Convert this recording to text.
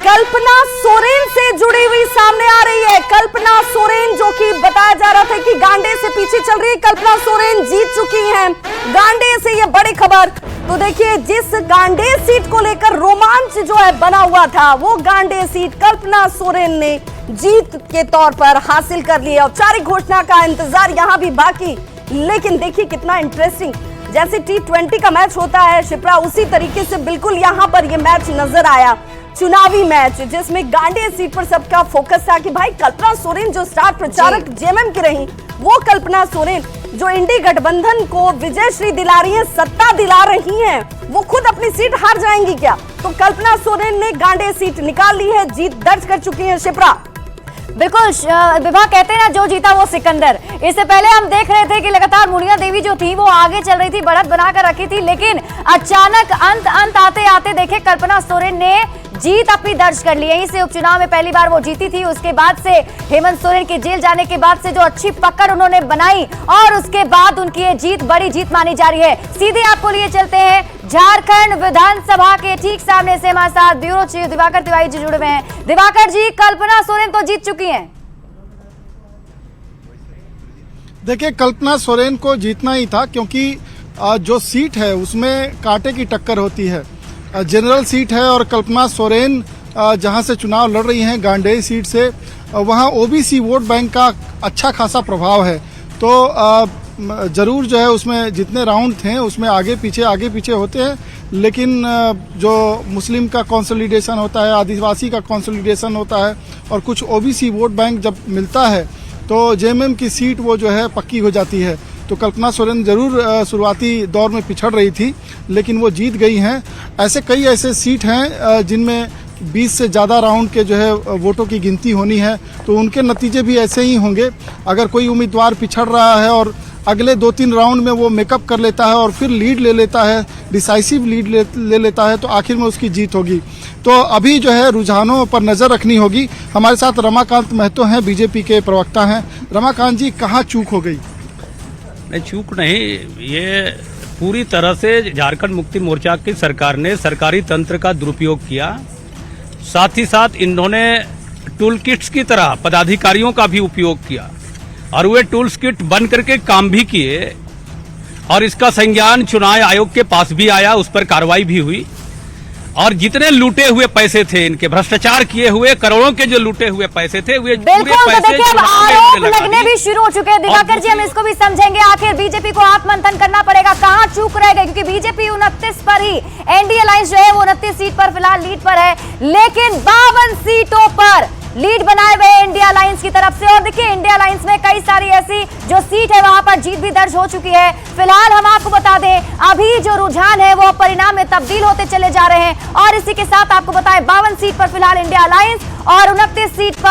कल्पना सोरेन से जुड़ी हुई सामने आ रही है। कल्पना सोरेन जो कि बताया जा रहा था कि गांडे से पीछे चल रही है, कल्पना सोरेन जीत चुकी हैं गांडे से, ये बड़ी खबर। तो देखिए, जिस गांडे सीट को लेकर रोमांच जो है बना हुआ था, वो गांडे सीट कल्पना सोरेन ने जीत के तौर पर हासिल कर ली है। औपचारिक घोषणा का इंतजार यहां भी बाकी, लेकिन देखिए कितना इंटरेस्टिंग, जैसे T20 का मैच होता है शिप्रा, उसी तरीके से बिल्कुल यहां पर यह मैच नजर आया। चुनावी मैच जिसमें गांडे सीट पर सबका फोकस था कि भाई कल्पना सोरेन जो स्टार प्रचारक जेएमएम की रही, वो कल्पना सोरेन जो इंडी गठबंधन को विजयश्री दिला रही है, सत्ता दिला रही हैं, वो खुद अपनी सीट हार जाएंगी क्या? तो कल्पना सोरेन ने गांडे सीट निकाल ली है, जीत दर्ज कर चुकी है शिप्रा। बिल्कुल विभा, कहते हैं ना जो जीता वो सिकंदर। इससे पहले हम देख रहे थे कि लगातार मुनिया देवी जो थी वो आगे चल रही थी, बढ़त बनाकर रखी थी, लेकिन अचानक अंत आते आते देखे कल्पना सोरेन ने जीत अपनी दर्ज कर ली। यहीं से उपचुनाव में पहली बार वो जीती थी, उसके बाद से हेमंत सोरेन के जेल जाने के बाद से जो अच्छी पकड़ उन्होंने बनाई, और उसके बाद उनकी ये जीत बड़ी जीत मानी जा रही है। सीधे आपको लिए चलते हैं झारखंड विधानसभा के ठीक सामने से हमारे साथ ब्यूरो चीफ दिवाकर तिवारी जी जुड़े हुए हैं। दिवाकर जी, कल्पना सोरेन तो जीत चुकी हैं। देखिए, कल्पना सोरेन को जीतना ही था, क्योंकि जो सीट है उसमें कांटे की टक्कर होती है। जनरल सीट है और कल्पना सोरेन जहां से चुनाव लड़ रही हैं गांडेय सीट से, वहां ओबीसी वोट बैंक का अच्छा खासा प्रभाव है। तो जरूर जो है उसमें जितने राउंड थे उसमें आगे पीछे होते हैं, लेकिन जो मुस्लिम का कंसोलिडेशन होता है, आदिवासी का कंसोलिडेशन होता है, और कुछ ओबीसी वोट बैंक जब मिलता है तो जेएमएम की सीट वो जो है पक्की हो जाती है। तो कल्पना सोरेन जरूर शुरुआती दौर में पिछड़ रही थी, लेकिन वो जीत गई हैं। ऐसे कई ऐसे सीट हैं जिनमें 20 से ज़्यादा राउंड के जो है वोटों की गिनती होनी है, तो उनके नतीजे भी ऐसे ही होंगे। अगर कोई उम्मीदवार पिछड़ रहा है और अगले 2-3 राउंड में वो मेकअप कर लेता है और फिर लीड ले लेता है, डिसाइसिव लीड ले लेता है, तो आखिर में उसकी जीत होगी। तो अभी जो है रुझानों पर नज़र रखनी होगी। हमारे साथ रमाकांत महतो हैं, बीजेपी के प्रवक्ता हैं। रमाकांत जी, कहाँ चूक हो गई? नहीं, चूक नहीं, ये पूरी तरह से झारखंड मुक्ति मोर्चा की सरकार ने सरकारी तंत्र का दुरुपयोग किया। साथ ही साथ इन्होंने टूल किट्स की तरह पदाधिकारियों का भी उपयोग किया, और वे टूल्स किट बन करके काम भी किए, और इसका संज्ञान चुनाव आयोग के पास भी आया, उस पर कार्रवाई भी हुई। और जितने लूटे हुए पैसे थे, इनके भ्रष्टाचार किए हुए करोड़ों के जो लूटे हुए पैसे थे, वे पूरे पैसे तो देखिए अब आरोप लगने भी शुरू हो चुके हैं। दिवाकर जी, हम इसको भी समझेंगे, आखिर बीजेपी को आत्ममंथन करना पड़ेगा, कहां चूक रह गए, क्योंकि बीजेपी 29 पर ही, एनडीए अलायंस जो है वो 29 सीट पर फिलहाल लीड पर है, लेकिन 52 सीटों पर लीड बनाए हुए इंडिया अलायंस की तरफ से। और देखिए, इंडिया अलायंस में कई सारी ऐसी जो सीट है वहां पर जीत भी दर्ज हो चुकी है। फिलहाल हम आपको बता दें, अभी जो रुझान है वो परिणाम में तब्दील होते चले जा रहे हैं, और इसी के साथ आपको बताएं 52 सीट पर फिलहाल इंडिया अलायंस और 29 सीट पर